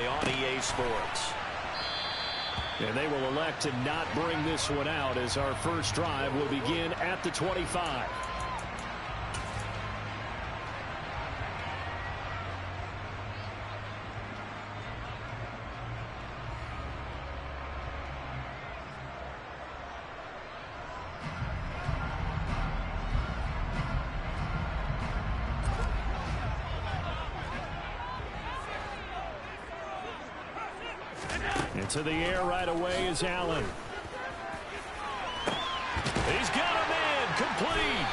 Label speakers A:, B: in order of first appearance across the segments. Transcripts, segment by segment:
A: on EA Sports.
B: And they will elect to not bring this one out as our first drive will begin at the 25. Into the air right away is Allen. He's got a man complete.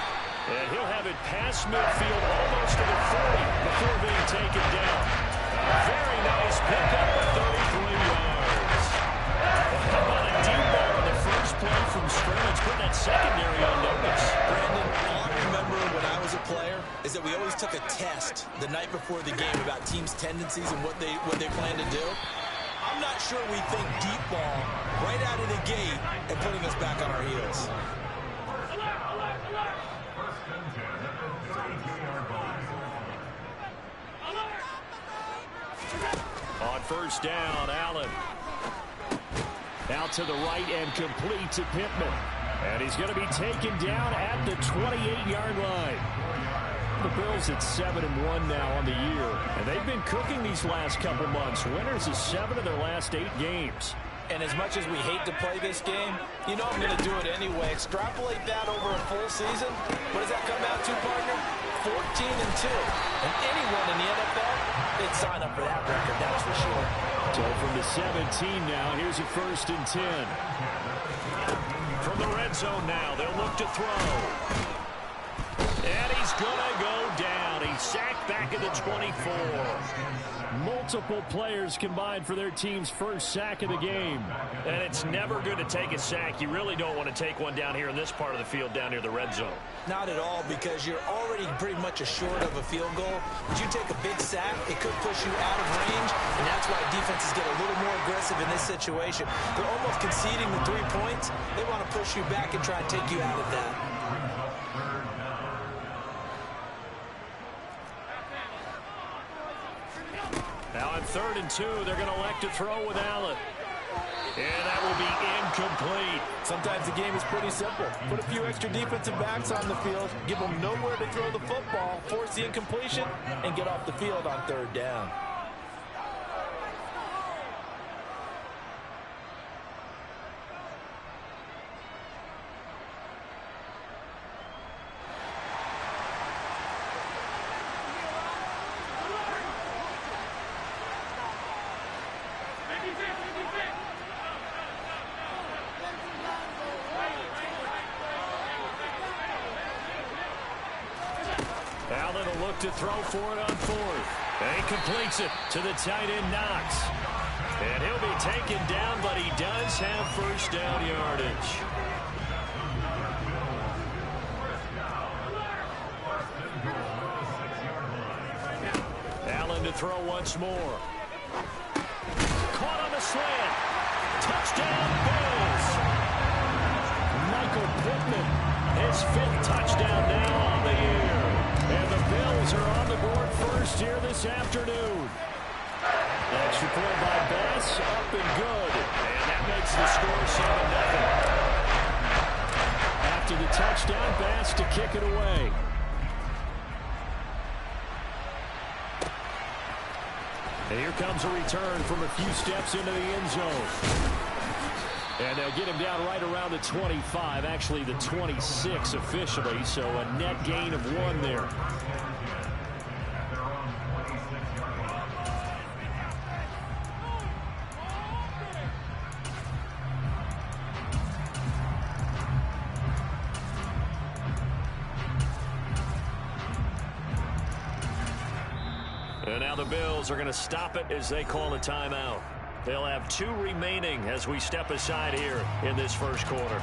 B: And he'll have it past midfield almost to the 40 before being taken down. A very nice pickup of 33 yards. How about a deep ball on the first play from scrimmage, putting that secondary on notice.
C: Brandon, all I remember when I was a player is that we always took a test the night before the game about teams' tendencies and what they plan to do. I'm not sure we think deep ball right out of the gate and putting us back on our heels.
B: On first down, Allen. Out to the right and complete to Pittman. And he's going to be taken down at the 28-yard line. The Bills at 7-1 now on the year, and they've been cooking these last couple months. Winners of 7 of their last 8 games.
C: And as much as we hate to play this game, you know I'm going to do it anyway. Extrapolate that over a full season. What does that come out to, partner? 14-2. And anyone in the NFL, they'd sign up for that record, that's for sure.
B: So from the 17 now, here's a 1st and 10. From the red zone now, they'll look to throw. And he's going to go down. He's sacked back at the 24. Multiple players combined for their team's first sack of the game.
A: And it's never good to take a sack. You really don't want to take one down here in this part of the field down near the red zone.
C: Not at all, because you're already pretty much assured of a field goal. But you take a big sack, it could push you out of range, and that's why defenses get a little more aggressive in this situation. They're almost conceding the 3 points. They want to push you back and try and take you out of that.
B: Now on 3rd and 2, they're going to elect to throw with Allen. And that will be incomplete.
D: Sometimes the game is pretty simple. Put a few extra defensive backs on the field, give them nowhere to throw the football, force the incompletion, and get off the field on 3rd down.
B: Allen will look to throw for it on 4th. And he completes it to the tight end, Knox. And he'll be taken down, but he does have first down yardage. Allen to throw once more. Caught on the slant. Touchdown, Bills. Michael Pittman, his 5th touchdown now on the year. And the Bills are on the board first here this afternoon. Extra point by Bass, up and good. And that makes the score 7-0. After the touchdown, Bass to kick it away. And here comes a return from a few steps into the end zone. And they'll get him down right around the 25, actually the 26 officially, so a net gain of 1 there. And now the Bills are going to stop it as they call a timeout. They'll have 2 remaining as we step aside here in this first quarter.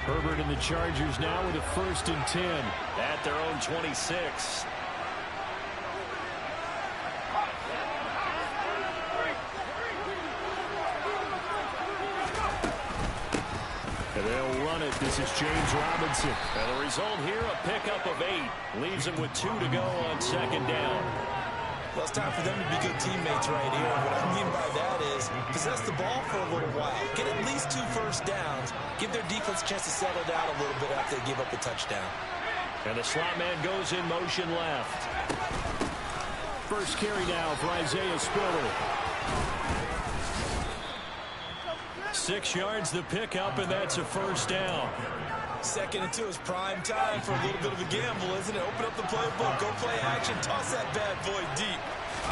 B: Herbert and the Chargers now with a 1st and 10 at their own 26. And they'll run it. This is James Robinson.
A: And the result here, a pickup of 8. Leaves them with 2 to go on second down.
C: Well, it's time for them to be good teammates right here. What I mean by that is possess the ball for a little while. Get at least 2 first downs. Give their defense a chance to settle down a little bit after they give up a touchdown.
A: And the slot man goes in motion left.
B: First carry now for Isaiah Spiller.
A: 6 yards the pickup, and that's a first down.
C: 2nd and 2 is prime time for a little bit of a gamble, isn't it? Open up the playbook, go play action, toss that bad boy deep.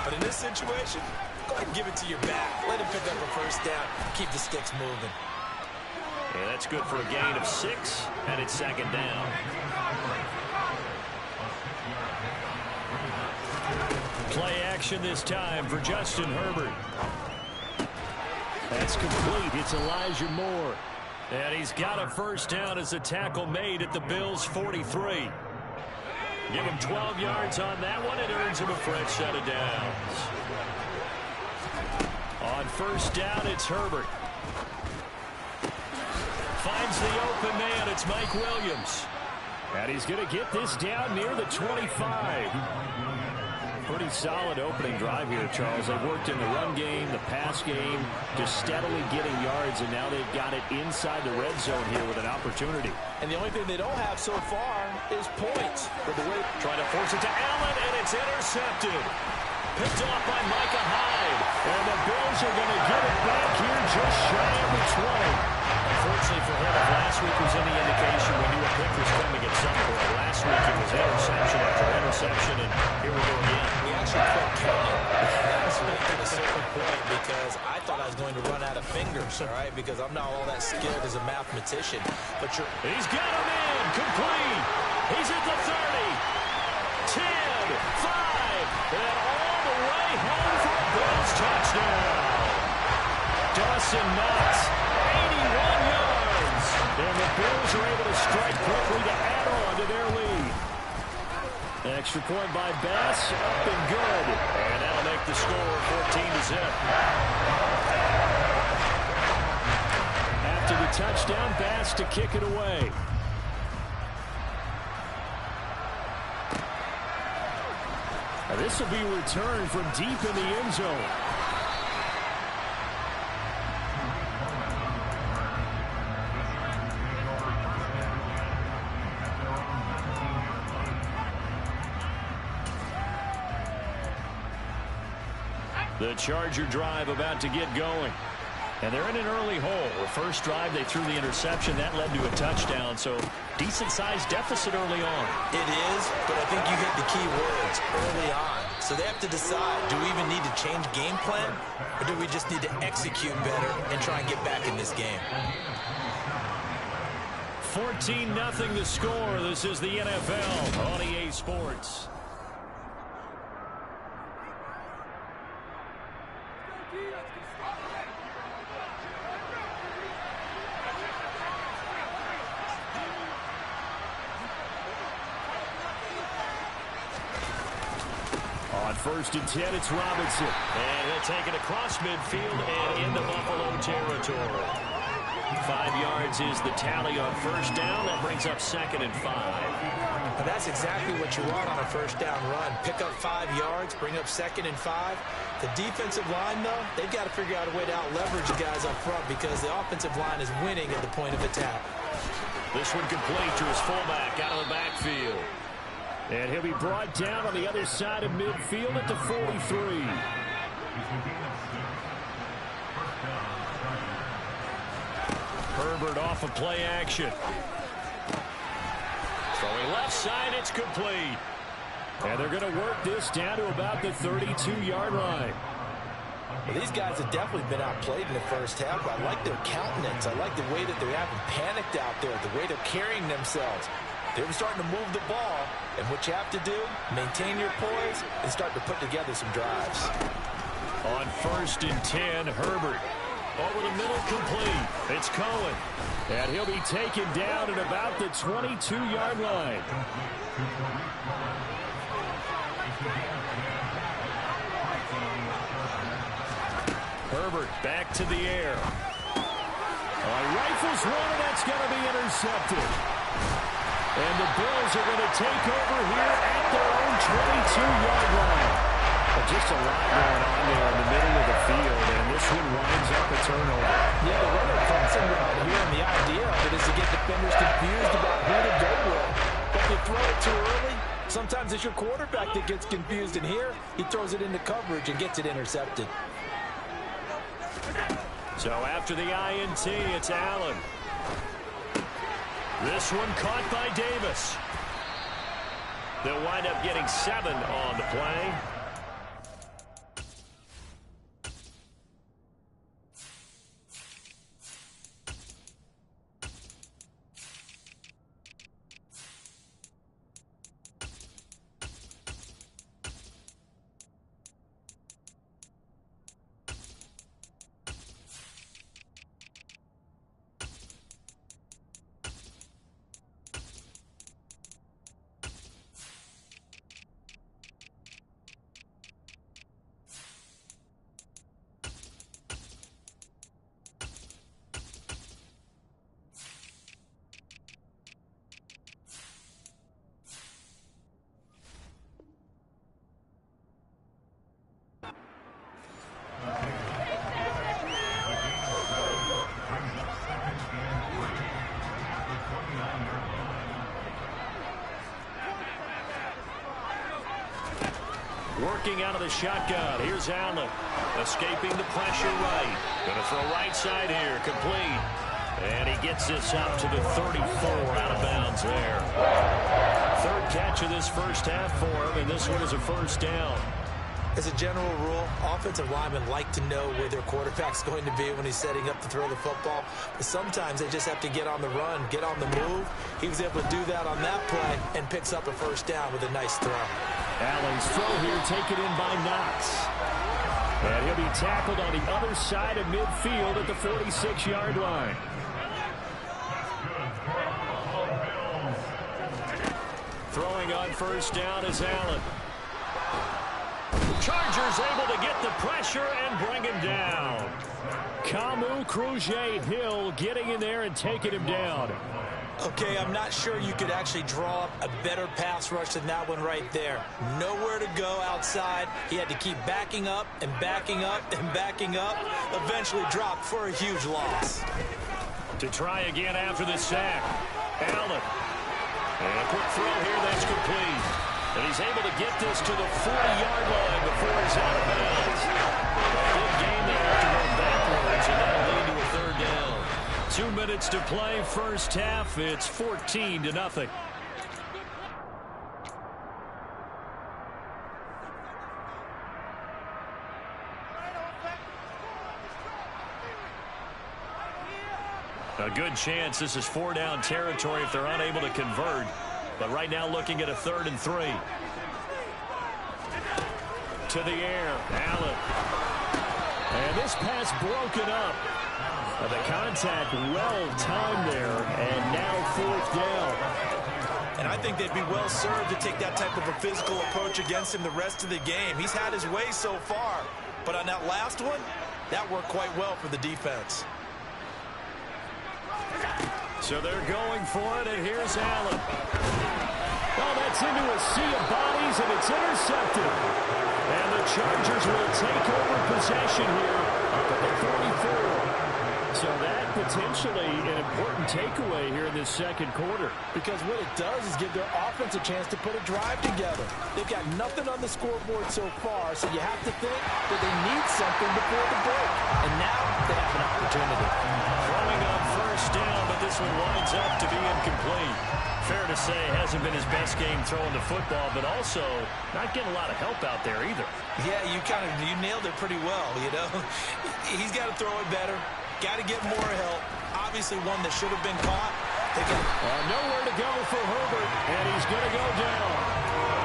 C: But in this situation, go ahead and give it to your back. Let him pick up a first down. Keep the sticks moving.
A: And that's good for a gain of 6, and it's second down. Play action this time for Justin Herbert.
B: That's complete. It's Elijah Moore.
A: And he's got a first down as the tackle made at the Bills' 43. Give him 12 yards on that one. It earns him a fresh set of downs. On first down, it's Herbert. Finds the open man. It's Mike Williams.
B: And he's going to get this down near the 25. Pretty solid opening drive here, Charles. They've worked in the run game, the pass game, just steadily getting yards, and now they've got it inside the red zone here with an opportunity.
D: And the only thing they don't have so far is points. But the way
A: trying to force it to Allen, and it's intercepted. Picked off by Micah Hyde.
B: And the Bills are going to get it back here just shy of the 20.
A: Unfortunately for him, if last week was any indication, we knew a pick was coming at some point. Last week it was interception after interception, and here we go again.
C: We actually quit counting last week at a certain point because I thought I was going to run out of fingers, all right, because I'm not all that skilled as a mathematician. But
A: he's got him in, complete. He's at the 30, 10, 5, and all the way home for a Bills touchdown. Dawson Knox, 81 yards.
B: And the Bills are able to strike quickly to add on to their lead. Extra point by Bass, up and good.
A: And that'll make the score 14-0.
B: After the touchdown, Bass to kick it away. Now this will be returned from deep in the end zone.
A: The Charger drive about to get going. And they're in an early hole. The first drive, they threw the interception. That led to a touchdown. So decent-sized deficit early on.
C: It is, but I think you hit the key words early on. So they have to decide, do we even need to change game plan? Or do we just need to execute better and try and get back in this game?
A: 14-0 the score. This is the NFL on EA Sports.
B: On first and 10, it's Robinson.
A: And he'll take it across midfield and into Buffalo territory. 5 yards is the tally on first down. That brings up 2nd and 5.
C: Now that's exactly what you want on a first down run. Pick up 5 yards, bring up 2nd and 5. The defensive line, though, they've got to figure out a way to out-leverage the guys up front because the offensive line is winning at the point of attack.
A: This one complete to his fullback out of the backfield.
B: And he'll be brought down on the other side of midfield at the 43.
A: Herbert off of play action. Throwing left side, it's complete.
B: And they're going to work this down to about the 32-yard line.
D: Well, these guys have definitely been outplayed in the first half. I like their countenance. I like the way that they haven't panicked out there, the way they're carrying themselves. They're starting to move the ball, and what you have to do, maintain your poise and start to put together some drives.
A: On first and 10, Herbert. Over the middle, complete. It's Cohen.
B: And he'll be taken down at about the 22-yard line.
A: Herbert back to the air.
B: On right
A: rifles one, and that's going to be intercepted. And the Bills are going to take over here at their own 22-yard line. Just a lot going on there in the middle of the field, and this one winds up a turnover.
D: Yeah, the running crossing route here, and the idea of it is to get defenders confused about who to go with. But if you throw it too early, sometimes it's your quarterback that gets confused, and here he throws it into coverage and gets it intercepted.
A: So after the INT, it's Allen. This one caught by Davis. They'll wind up getting 7 on the play. Working out of the shotgun. Here's Allen. Escaping the pressure right. Going to throw right side here. Complete. And he gets this up to the 34 out of bounds there. Third catch of this first half for him, and this one is a first down.
C: As a general rule, offensive linemen like to know where their quarterback's going to be when he's setting up to throw the football. But sometimes they just have to get on the run, get on the move. He was able to do that on that play and picks up a first down with a nice throw.
A: Allen's throw here taken in by Knox. And he'll be tackled on the other side of midfield at the 46-yard line. Throwing on first down is Allen. Chargers able to get the pressure and bring him down. Camus, Cruz, Hill getting in there and taking him down.
C: Okay, I'm not sure you could actually draw up a better pass rush than that one right there. Nowhere to go outside. He had to keep backing up and backing up and backing up. Eventually dropped for a huge loss.
A: To try again after the sack. Allen. And a quick throw here that's complete. And he's able to get this to the 40-yard line before he's out of bounds. Good game there after going backwards, and that'll lead to a third down. 2 minutes to play, first half. It's 14-0. A good chance this is 4-down territory if they're unable to convert. But right now looking at a 3rd and 3. To the air, Allen. And this pass broken up. The contact well timed there, and now 4th down.
C: And I think they'd be well served to take that type of a physical approach against him the rest of the game. He's had his way so far, but on that last one, that worked quite well for the defense.
A: So they're going for it, and here's Allen. Oh, that's into a sea of bodies, and it's intercepted. And the Chargers will take over possession here up at the 44. So that potentially an important takeaway here in this second quarter.
D: Because what it does is give their offense a chance to put a drive together. They've got nothing on the scoreboard so far, so you have to think that they need something before the break. And now they have an opportunity.
A: Throwing on first down, but this one winds up to be incomplete. Fair to say, hasn't been his best game throwing the football, but also not getting a lot of help out there either.
C: Yeah, you nailed it pretty well, you know. He's got to throw it better. Got to get more help. Obviously one that should have been caught.
A: Nowhere to go for Herbert, and he's going to go down.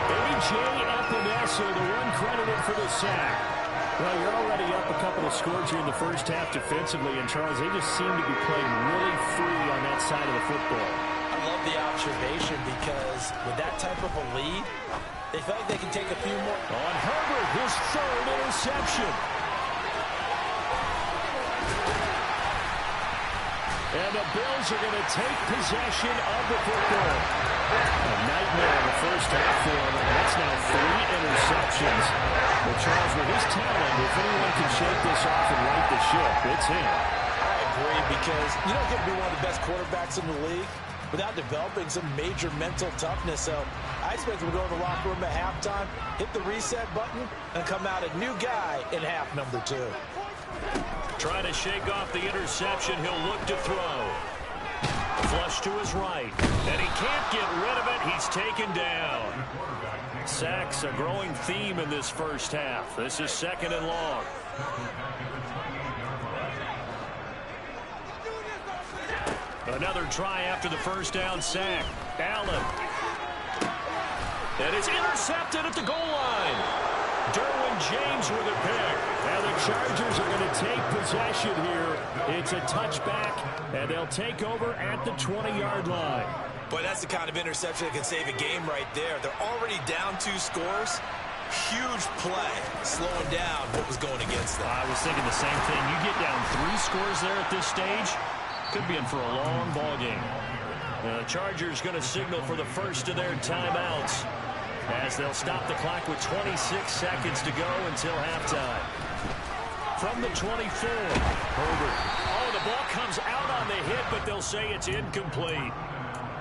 A: A.J. Epinesa, the one credited for the sack. Well, you're already up a couple of scores here in the first half defensively, and Charles, they just seem to be playing really free on that side of the football.
D: I love the observation because with that type of a lead, they feel like they can take a few more.
A: On Herbert, his 3rd interception. And the Bills are going to take possession of the football. A nightmare in the first half for him. That's now 3 interceptions. But Charles, with his talent, if anyone can shake this off and right the ship, it's him.
C: I agree, because you don't get to be one of the best quarterbacks in the league without developing some major mental toughness. So I expect him to go to the locker room at halftime, hit the reset button, and come out a new guy in half number 2.
A: Trying to shake off the interception. He'll look to throw. Flush to his right. And he can't get rid of it. He's taken down. Sacks, a growing theme in this first half. This is 2nd and long. Another try after the first down sack. Allen. And it's intercepted at the goal line. Derwin James with a pick. And the Chargers are going to take possession here. It's a touchback, and they'll take over at the 20-yard line.
C: Boy, that's the kind of interception that can save a game right there. They're already down 2 scores. Huge play, slowing down what was going against them.
A: I was thinking the same thing. You get down 3 scores there at this stage, could be in for a long ball game. The Chargers going to signal for the first of their timeouts, as they'll stop the clock with 26 seconds to go until halftime. From the 24, Herbert. Oh, the ball comes out on the hit, but they'll say it's incomplete.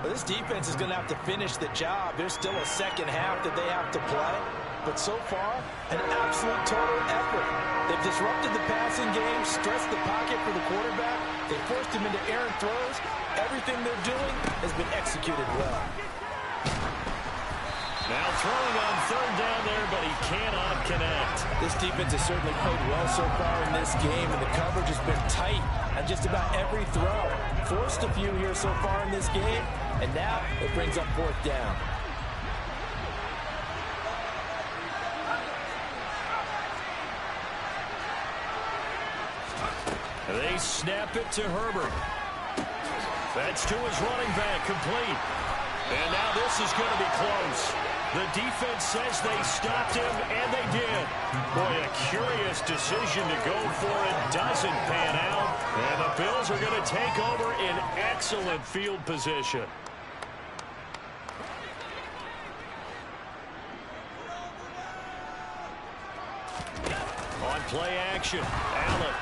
C: Well, this defense is going to have to finish the job. There's still a second half that they have to play. But so far, an absolute total effort. They've disrupted the passing game, stressed the pocket for the quarterback. They forced him into errant throws. Everything they're doing has been executed well.
A: Now throwing on 3rd down there, but he cannot connect.
C: This defense has certainly played well so far in this game, and the coverage has been tight on just about every throw. Forced a few here so far in this game, and now it brings up 4th down.
A: They snap it to Herbert. That's to his running back, complete. And now this is going to be close. The defense says they stopped him, and they did. Boy, a curious decision to go for it. Doesn't pan out. And the Bills are going to take over in excellent field position. On play action, Allen.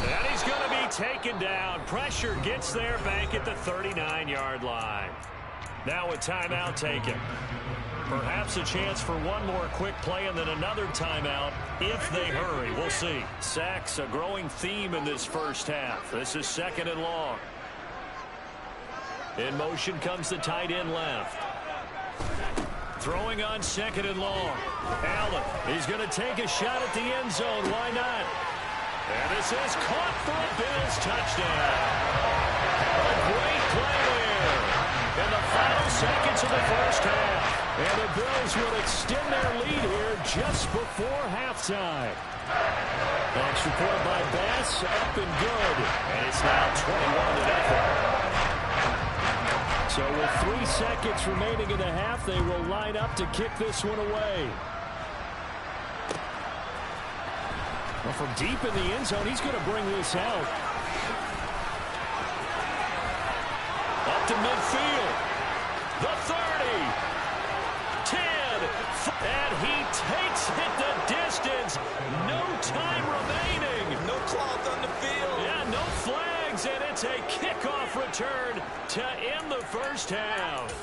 A: And he's going to be taken down. Pressure gets there back at the 39-yard line. Now a timeout taken. Perhaps a chance for one more quick play and then another timeout if they hurry. We'll see. Sacks, a growing theme in this first half. This is 2nd and long. In motion comes the tight end left. Throwing on 2nd and long. Allen, he's going to take a shot at the end zone. Why not? And this is caught for a Bills touchdown. A great play there. In the final seconds of the first half. And the Bills will extend their lead here just before halftime. Extra point by Bass, up and good. And it's now 21-0. So with 3 seconds remaining in the half, they will line up to kick this one away. Well, from deep in the end zone, he's going to bring this out. Up to midfield. The 30. 10. And he takes it the distance. No time remaining.
C: No cloth on the field.
A: Yeah, no flags, and it's a kickoff return to end the first half.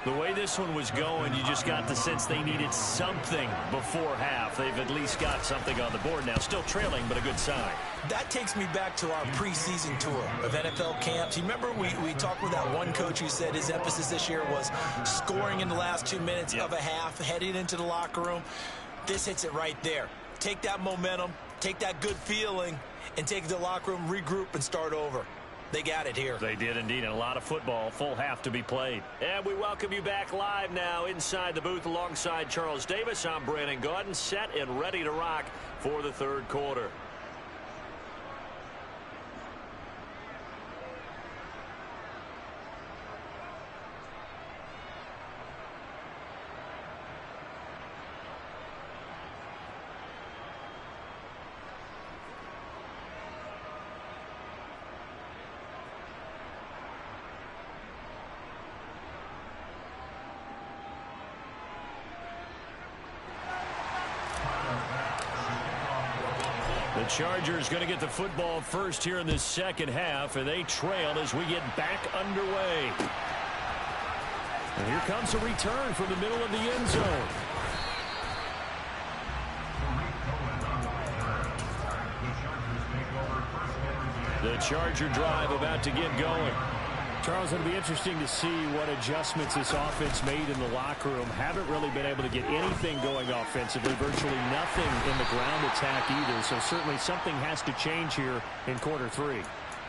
A: The way this one was going, you just got the sense they needed something before half. They've at least got something on the board now. Still trailing, but a good sign.
C: That takes me back to our preseason tour of NFL camps. You remember we talked with that one coach who said his emphasis this year was scoring in the last 2 minutes of a half, heading into the locker room. This hits it right there. Take that momentum, take that good feeling, and take it to the locker room, regroup, and start over. They got it here.
A: They did indeed, and a lot of football, full half to be played. And we welcome you back live now inside the booth alongside Charles Davis. I'm Brandon Gaudin, set and ready to rock for the third quarter. The Chargers going to get the football first here in this second half, and they trail as we get back underway. And here comes a return from the middle of the end zone. The Charger drive about to get going. Charles, it'll be interesting to see what adjustments this offense made in the locker room. Haven't really been able to get anything going offensively, virtually nothing in the ground attack either. So certainly something has to change here in quarter three.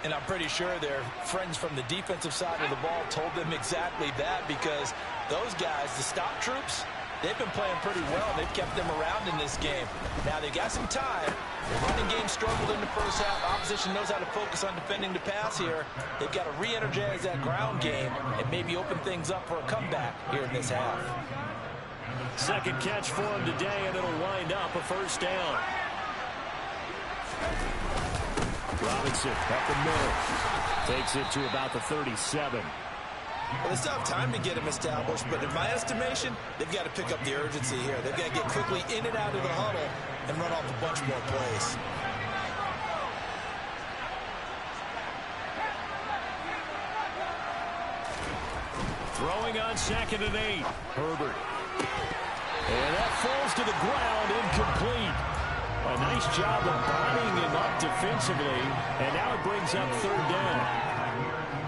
C: And I'm pretty sure their friends from the defensive side of the ball told them exactly that, because those guys, the stop troops, they've been playing pretty well. They've kept them around in this game. Now they've got some time. The running game struggled in the first half. Opposition knows how to focus on defending the pass here. They've got to re-energize that ground game and maybe open things up for a comeback here in this half.
A: Second catch for him today, and it'll wind up a first down. Robinson up the middle. Takes it to about the 37.
C: Well, they still have time to get him established, but in my estimation, they've got to pick up the urgency here. They've got to get quickly in and out of the huddle and run off a bunch more plays.
A: Throwing on 2nd and 8. Herbert. And that falls to the ground, incomplete. A nice job of bodying him up defensively, and now it brings up 3rd down.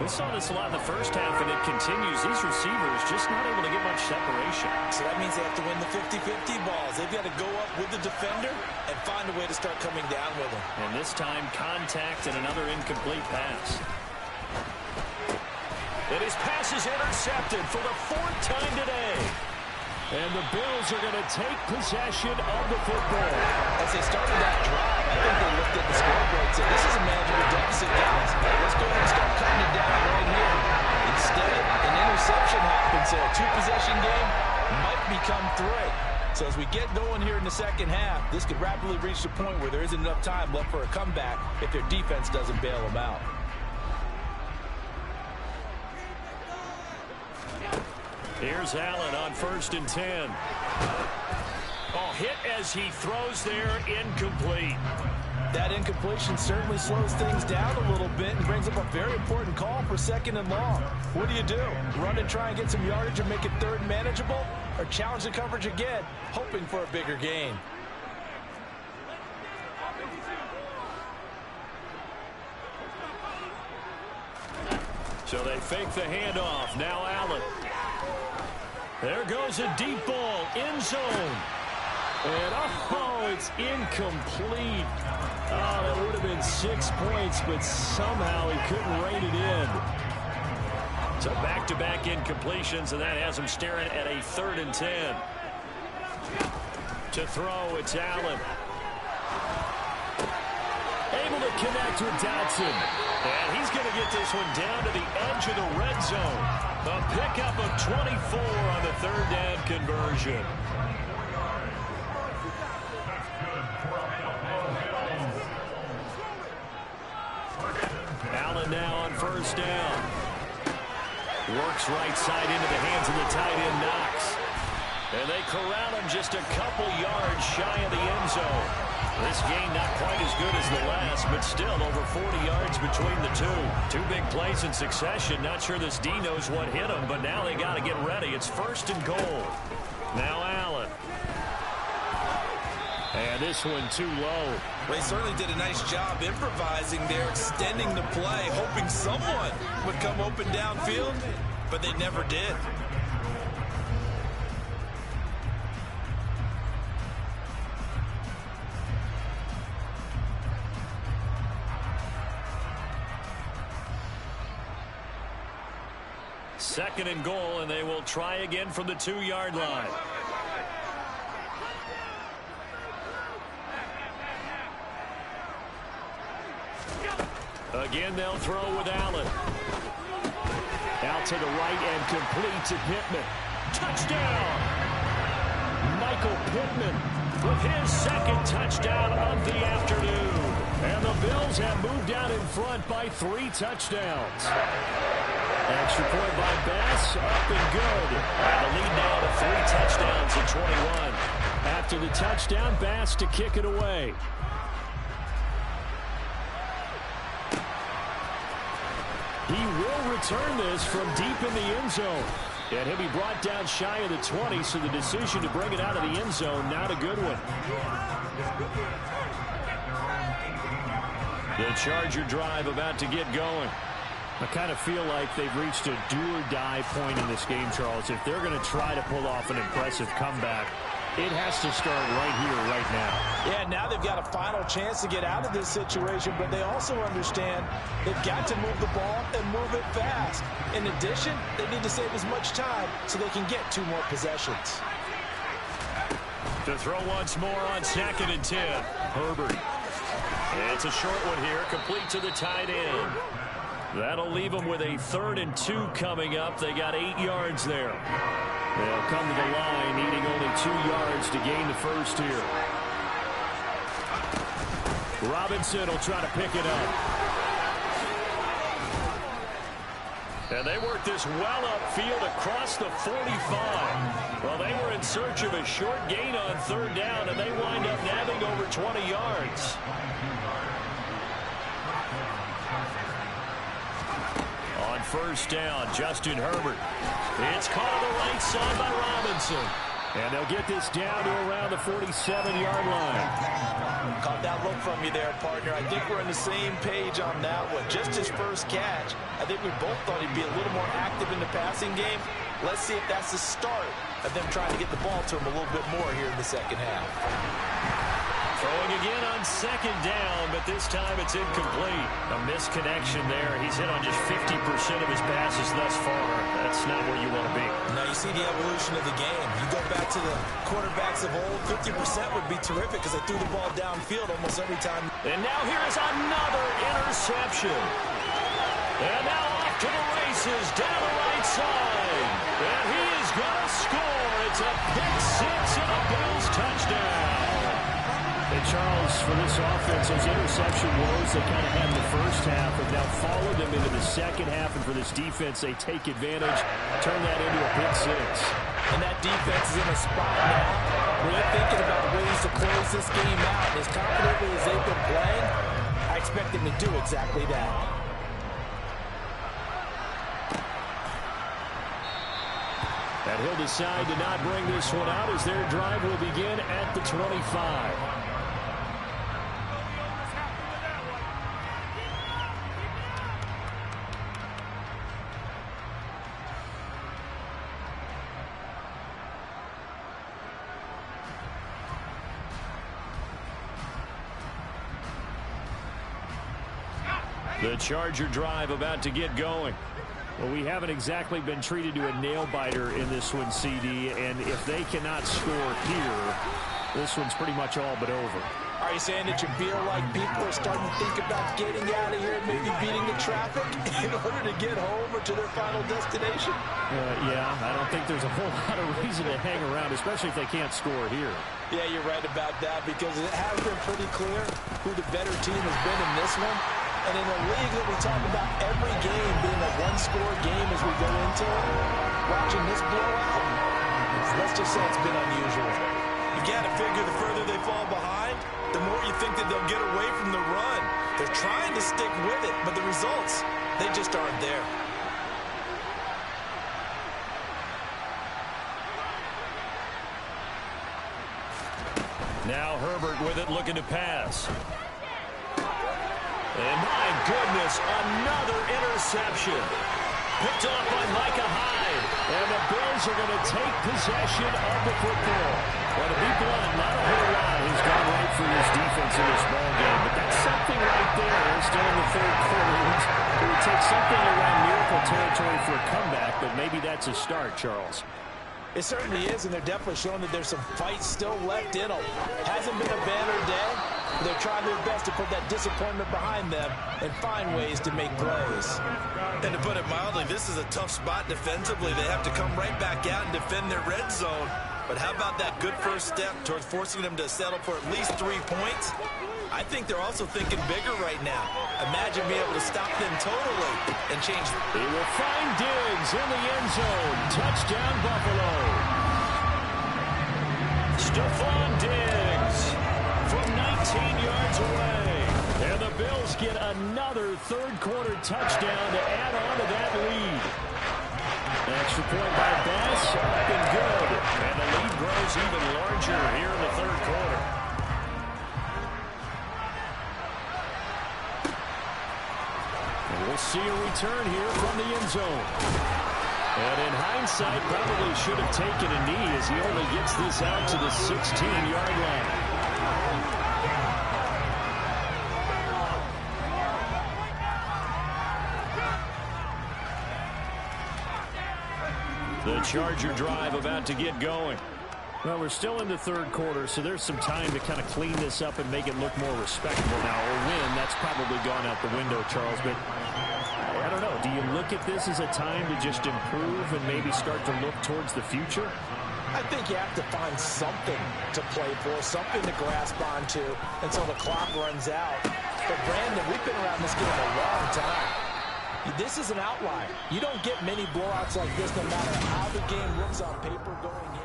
A: We saw this a lot in the first half, and it continues. These receivers just not able to get much separation.
C: So that means they have to win the 50-50 balls. They've got to go up with the defender and find a way to start coming down with him.
A: And this time, contact and another incomplete pass. And his pass is intercepted for the 4th time today. And the Bills are going to take possession of the football.
C: As they started that drive, I think they looked at the scoreboard and said, this is a manageable deficit, guys. Let's go ahead and start cutting it down right here. Instead, an interception happens. So a 2-possession game might become 3. So as we get going here in the second half, this could rapidly reach the point where there isn't enough time left for a comeback if their defense doesn't bail them out.
A: Here's Allen on 1st and 10. Oh, hit as he throws there, incomplete.
C: That incompletion certainly slows things down a little bit and brings up a very important call for 2nd and long. What do? Run and try and get some yardage and make it 3rd manageable? Or challenge the coverage again, hoping for a bigger gain?
A: So they fake the handoff. Now Allen. There goes a deep ball, end zone. And, oh, it's incomplete. Oh, that would have been 6 points, but somehow he couldn't rein it in. So back-to-back incompletions, and that has him staring at a 3rd and 10. To throw, it's Allen. Able to connect with Dotson. And he's going to get this one down to the edge of the red zone. A pickup of 24 on the 3rd down conversion. Allen now on 1st down. Works right side into the hands of the tight end, Knox. And they corral him just a couple yards shy of the end zone. This game not quite as good as the last, but still over 40 yards between the two. 2 big plays in succession. Not sure this D knows what hit him, but now they got to get ready. It's 1st and goal. Now Allen. And this one too low.
C: They certainly did a nice job improvising there, extending the play, hoping someone would come open downfield, but they never did.
A: Second and goal, and they will try again from the 2-yard line. Again, they'll throw with Allen. Out to the right and complete to Pittman. Touchdown! Michael Pittman with his 2nd touchdown of the afternoon. And the Bills have moved out in front by 3 touchdowns. Extra point by Bass, up and good. And the lead now to 3 touchdowns at 21. After the touchdown, Bass to kick it away. He will return this from deep in the end zone. And he'll be brought down shy of the 20, so the decision to bring it out of the end zone, not a good one. The Charger drive about to get going. I kind of feel like they've reached a do-or-die point in this game, Charles. If they're going to try to pull off an impressive comeback, it has to start right here, right now.
C: Yeah, now they've got a final chance to get out of this situation, but they also understand they've got to move the ball and move it fast. In addition, they need to save as much time so they can get 2 more possessions.
A: To throw once more on 2nd and 10. Herbert. It's a short one here, complete to the tight end. That'll leave them with a 3rd and 2 coming up. They got 8 yards there. They'll come to the line, needing only 2 yards to gain the first here. Robinson will try to pick it up. And they work this well upfield across the 45. Well, they were in search of a short gain on 3rd down, and they wind up nabbing over 20 yards. On 1st down, Justin Herbert. It's caught on the right side by Robinson. And they'll get this down to around the 47-yard line.
C: Caught that look from you there, partner. I think we're on the same page on that one. Just his first catch. I think we both thought he'd be a little more active in the passing game. Let's see if that's the start of them trying to get the ball to him a little bit more here in the second half.
A: Throwing again on 2nd down, but this time it's incomplete. A misconnection there. He's hit on just 50% of his passes thus far. That's not where you want to be.
C: Now you see the evolution of the game. You go back to the quarterbacks of old, 50% would be terrific because they threw the ball downfield almost every time.
A: And now here is another interception. And now off to the races, down the right side. And he is going to score. It's a pick-6 and a Bills touchdown. And Charles, for this offense, those interception woes they kind of had in the first half have now followed them into the second half. And for this defense, they take advantage, turn that into a pick-6.
C: And that defense is in a spot now where they're thinking about ways to close this game out. As confidently as they've been playing, I expect them to do exactly that.
A: And he'll decide to not bring this one out as their drive will begin at the 25. The Charger drive about to get going. Well, we haven't exactly been treated to a nail-biter in this one, CD, and if they cannot score here, this one's pretty much all but over.
C: Are you saying that you feel like people are starting to think about getting out of here and maybe beating the traffic in order to get home or to their final destination?
A: Yeah, I don't think there's a whole lot of reason to hang around, especially if they can't score here.
C: Yeah, you're right about that because it has been pretty clear who the better team has been in this one. And in a league that we talk about every game being a one-score game as we go into it, watching this blowout, let's just say it's been unusual. You got to figure the further they fall behind, the more you think that they'll get away from the run. They're trying to stick with it, but the results, they just aren't there.
A: Now Herbert with it, looking to pass. And my goodness, another interception. Picked off by Micah Hyde. And the Bills are going to take possession of the football. Well, to be blunt, not a whole lot has gone right for this defense in this ballgame. But that's something right there. Still in the 3rd quarter. It would take something around miracle territory for a comeback, but maybe that's a start, Charles.
C: It certainly is, and they're definitely showing that there's some fight still left in them. Hasn't been a banner day. They're trying their best to put that disappointment behind them and find ways to make plays.
E: And to put it mildly, this is a tough spot defensively. They have to come right back out and defend their red zone. But how about that good first step towards forcing them to settle for at least 3 points? I think they're also thinking bigger right now. Imagine being able to stop them totally and change.
A: He will find Diggs in the end zone. Touchdown, Buffalo. Stephon Diggs from 19 yards away.
B: And the Bills get another third-quarter touchdown to add on to that lead. Extra point by Bass, up and good. And the lead grows even larger here in the third quarter. And we'll see a return here from the end zone. And in hindsight, probably should have taken a knee as he only gets this out to the 16-yard line. The Charger drive about to get going. Well, we're still in the third quarter, so there's some time to kind of clean this up and make it look more respectable now. Or win, that's probably gone out the window, Charles. But I don't know. Do you look at this as a time to just improve and maybe start to look towards the future?
C: I think you have to find something to play for, something to grasp onto until the clock runs out. But, Brandon, we've been around this game a long time. This is an outlier. You don't get many blowouts like this no matter how the game looks on paper going in.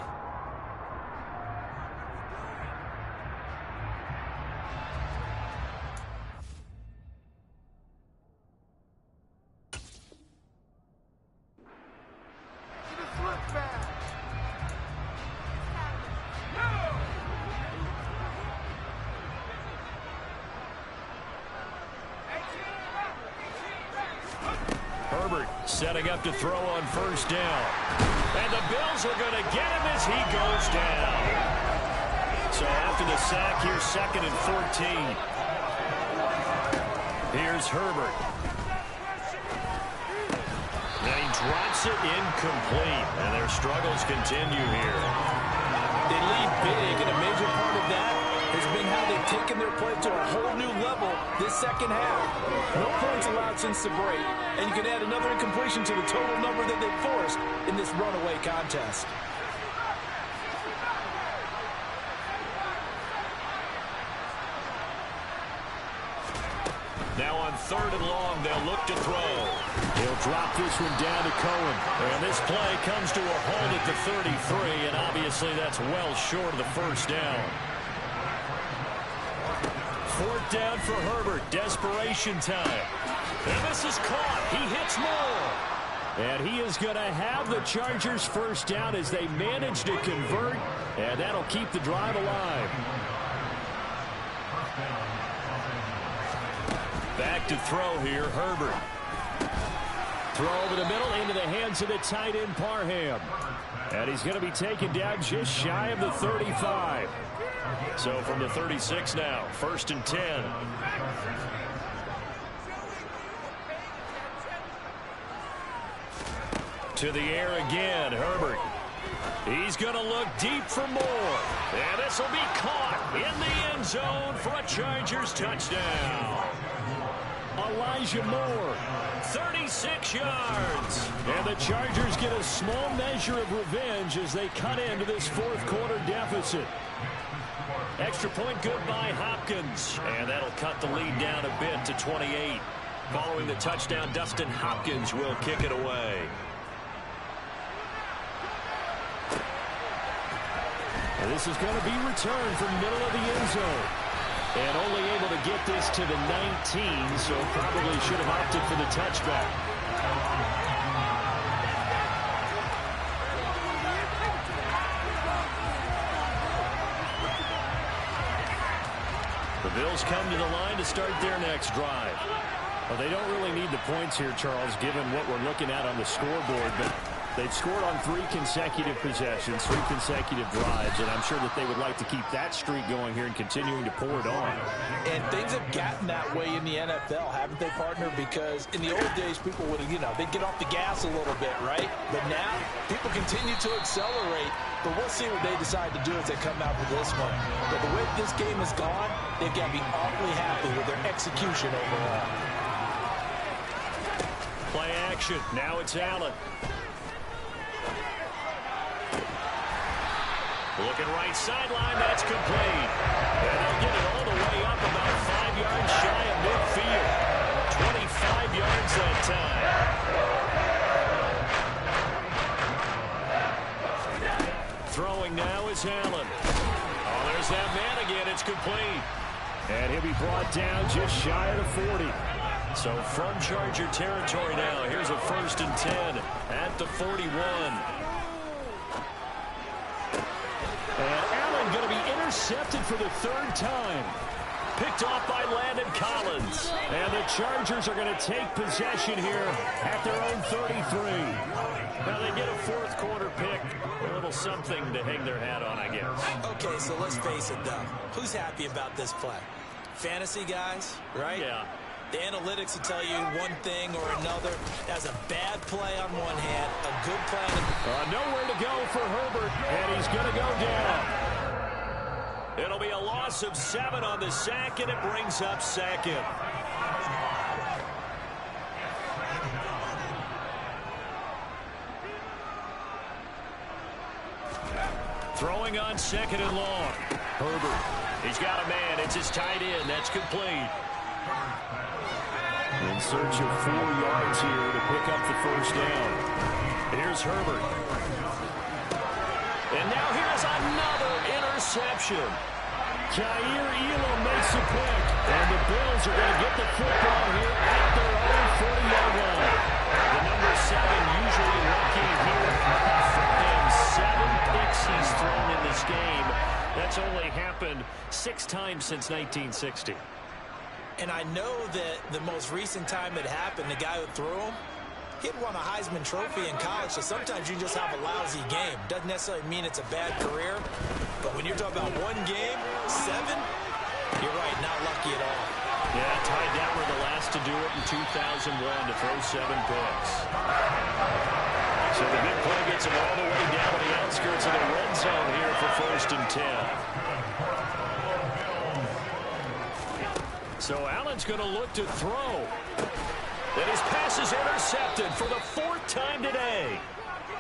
B: Setting up to throw on first down. And the Bills are going to get him as he goes down. So after the sack, here's 2nd and 14. Here's Herbert. And he drops it incomplete. And their struggles continue here.
C: They lead big, and a major part of that has been how they've taken their play to a whole new level this second half. No points allowed since the break, and you can add another incompletion to the total number that they've forced in this runaway contest.
B: Now on 3rd and long, they'll look to throw. He'll drop this one down to Cohen. And this play comes to a hold at the 33, and obviously that's well short of the first down. 4th down for Herbert. Desperation time. And this is caught. He hits more. And he is going to have the Chargers first down as they manage to convert. And that'll keep the drive alive. Back to throw here, Herbert. Throw over the middle into the hands of the tight end, Parham. And he's going to be taken down just shy of the 35. So from the 36 now, 1st and 10. To the air again, Herbert. He's going to look deep for more. And this will be caught in the end zone for a Chargers touchdown. Elijah Moore, 36 yards. And the Chargers get a small measure of revenge as they cut into this 4th quarter deficit. Extra point good by Hopkins. And that'll cut the lead down a bit to 28. Following the touchdown, Dustin Hopkins will kick it away. And this is going to be returned from the middle of the end zone. And only able to get this to the 19, so probably should have opted for the touchback. The Bills come to the line to start their next drive. Well, they don't really need the points here, Charles, given what we're looking at on the scoreboard, but they've scored on 3 consecutive possessions, 3 consecutive drives, and I'm sure that they would like to keep that streak going here and continuing to pour it on.
C: And things have gotten that way in the NFL, haven't they, partner? Because in the old days, people would, they'd get off the gas a little bit, right? But now, people continue to accelerate. But we'll see what they decide to do as they come out with this one. But the way this game has gone, they've got to be awfully happy with their execution overall.
B: Play action. Now it's Allen. Looking right sideline, that's complete. And they'll get it all the way up about 5 yards shy of midfield. 25 yards that time. Throwing now is Allen. Oh, there's that man again. It's complete. And he'll be brought down just shy of the 40.
A: So from Charger territory now, here's a 1st and 10 at the 41.
B: And Allen going to be intercepted for the 3rd time.
A: Picked off by Landon Collins.
B: And the Chargers are going to take possession here at their own 33.
A: Now they get a 4th quarter pick. A little something to hang their hat on, I guess.
C: Okay, so let's face it, though. Who's happy about this play? Fantasy guys, right?
A: Yeah.
C: The analytics will tell you one thing or another. That's a bad play on one hand, a good play.
B: Nowhere to go for Herbert, and he's going to go down.
A: It'll be a loss of 7 on the sack, and it brings up 2nd. Throwing on 2nd and long. Herbert. He's got a man. It's his tight end. That's complete.
B: In search of 4 yards here to pick up the 1st down.
A: Here's Herbert. And now here's another interception.
B: Jair Elam makes a pick. And the Bills are going to get the football here at their own 40-yard line.
A: The number 7 usually lucky here for him. 7 picks he's thrown in this game. That's only happened 6 times since 1960.
C: And I know that the most recent time it happened, the guy who threw him, he'd won a Heisman Trophy in college, so sometimes you just have a lousy game. Doesn't necessarily mean it's a bad career, but when you're talking about one game, 7, you're right, not lucky at all.
A: Yeah, Ty Detmer the last to do it in 2001 to throw 7 picks. So the big play gets him all the way down to the outskirts of the red zone here for 1st and 10. So Allen's going to look to throw. And his pass is intercepted for the 4th time today.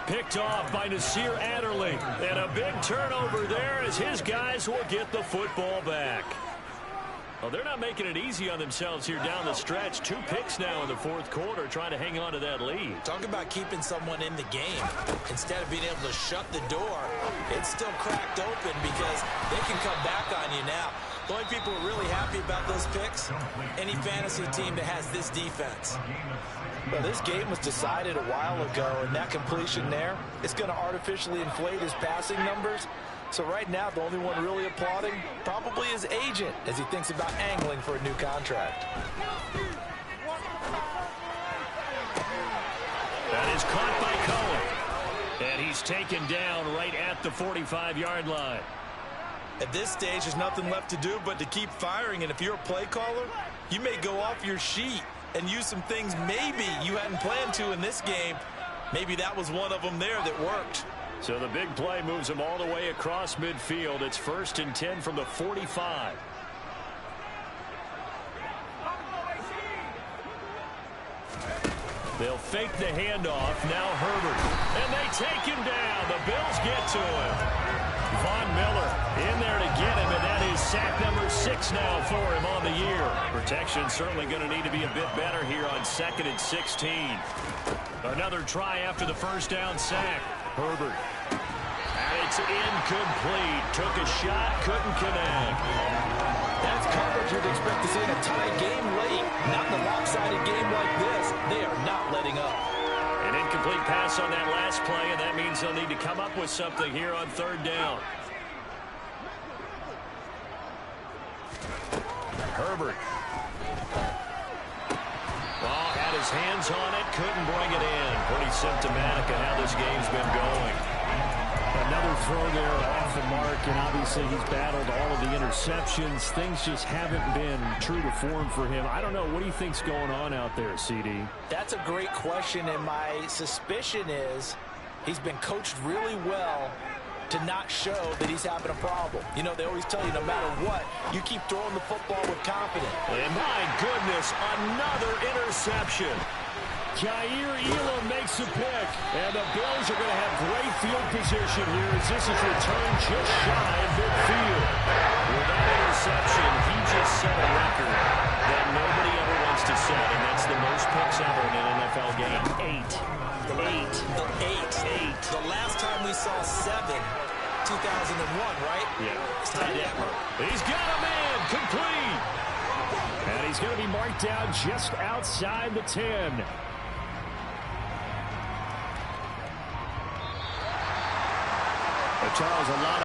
A: Picked off by Nasir Adderley. And a big turnover there as his guys will get the football back. Well, they're not making it easy on themselves here down the stretch. 2 picks now in the 4th quarter trying to hang on to that lead.
C: Talk about keeping someone in the game. Instead of being able to shut the door, it's still cracked open because they can come back on you now. The only people who are really happy about those picks, any fantasy team that has this defense.
D: Well, this game was decided a while ago, and that completion there is going to artificially inflate his passing numbers. So right now, the only one really applauding probably his agent as he thinks about angling for a new contract.
A: That is caught by Cohen. And he's taken down right at the 45-yard line.
E: At this stage, there's nothing left to do but to keep firing. And if you're a play caller, you may go off your sheet and use some things maybe you hadn't planned to in this game. Maybe that was one of them there that worked.
A: So the big play moves him all the way across midfield. It's 1st and 10 from the 45. They'll fake the handoff. Now Herbert. And they take him down. The Bills get to him. Von Miller in there to get him, and that is sack number 6 now for him on the year. Protection certainly going to need to be a bit better here on 2nd and 16. Another try after the 1st down sack. Herbert. And it's incomplete. Took a shot, couldn't connect.
D: That's coverage you'd expect to see in a tie game late. Not in a lopsided game like this. They are not letting up.
A: An incomplete pass on that last play, and that means they'll need to come up with something here on 3rd down. Herbert. Well, had his hands on it, couldn't bring it in. Pretty symptomatic of how this game's been going.
B: Another throw there off the mark, and obviously he's battled all of the interceptions. Things just haven't been true to form for him. I don't know. What do you think's going on out there, CD?
C: That's a great question, and my suspicion is he's been coached really well to not show that he's having a problem. You know, they always tell you no matter what, you keep throwing the football with confidence.
A: And my goodness, another interception.
B: Jair Elam makes a pick, and the Bills are going to have great field position here as this is returned just shy of midfield.
A: With that interception, he just set a record that nobody ever wants to set, and that's the most picks ever in an NFL game. 8.
C: The last time we saw 7, 2001, right?
A: Yeah.
C: It's Ty Detmer.
A: He's got a man complete. And he's going to be marked down just outside the 10. Charles, a lot